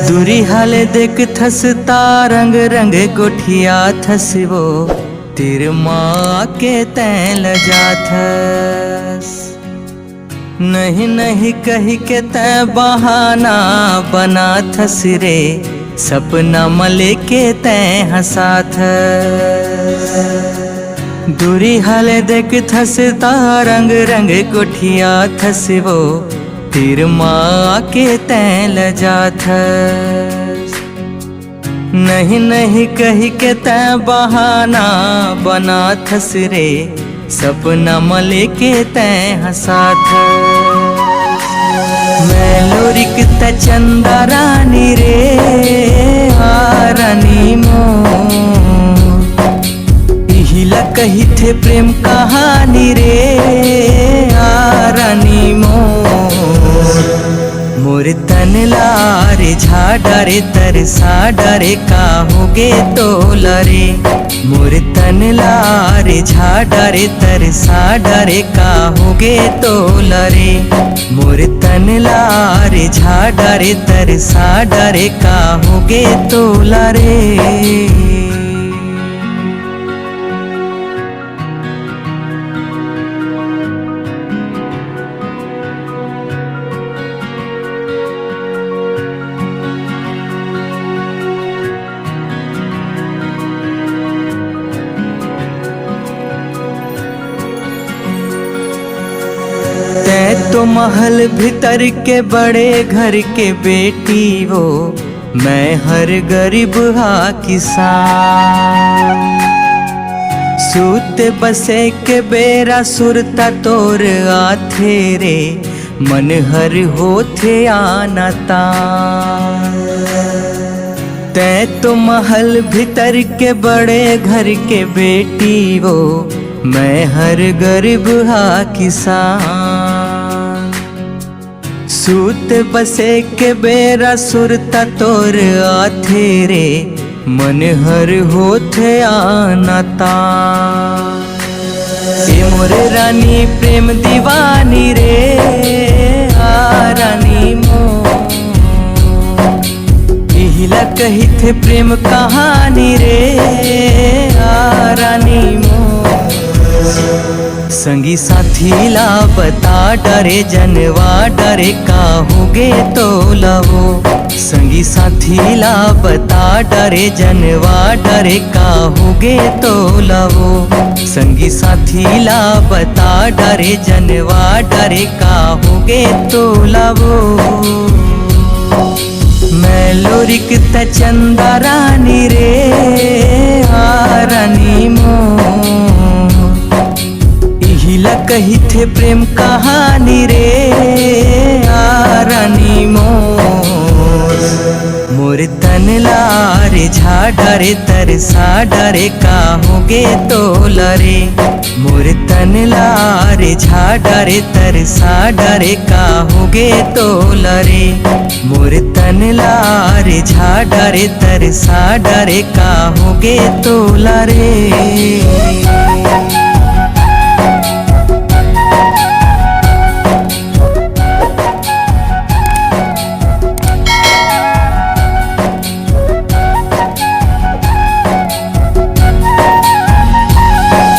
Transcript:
दूरी हाले देख थसता रंग रंग गोठिया थसवो तिर माँ के तैं लजा थस। नहीं नहीं कही के तैं बहाना बना थस रे सपना मले के तैं हंसा थस। दूरी हाले देख थसता रंग रंग गोठिया थसवो तिर माँ के तैं लजा थस। नहीं नहीं कही के तैं बहाना बना थस रे सपना मले के तैं हंसा थस। मैं लोरिक त चंदा रानी रे आ रानी मोर हिला कही थे प्रेम कहानी रे आ रानी मोर तन लारे झाड़ा रे तरसा डरे का होगे तो लरे। मोर तन लारे झाड़ा रे तरसा डरे का होगे तो लरे। मोर तन लारे झाड़ा रे तरसा डरे का होगे तो लरे। तो महल भीतर के बड़े घर के बेटी वो मैं हर गरीब हा किसान। सूते बसे के बेरा सुरता तोर आथे रे मन हर होथे आना तान। तै तो महल भीतर के बड़े घर के बेटी वो मैं हर गरीब हा किसान। सूत बसे के बेरा सुरता तोर आथे रे मन हर होथे आना तान। ए मोरे रानी प्रेम दीवानी रे आ रानी मोर हिला कही थे प्रेम कहानी रे आ रानी मोर। संगी साथी ला बता डरे जनवा डरे का होगे तो लवो। संगी साथी ला बता डरे जनवा डरे का होगे तो लवो। संगी साथी ला बता डरे जनवा डरे का होगे तो लवो। मैं लोरिक त चंदा रानी रे आ रानी मोर हिला कही थे प्रेम कहानी रे आ रानी मोर। मोर तन लारे झाड़ा रे तरसा डरे का होगे तो लरे। मोर तन लारे झाड़ा रे तरसा डरे का होगे तो लरे। मोर तन लारे झाड़ा रे तरसा डरे का होगे तो लरे।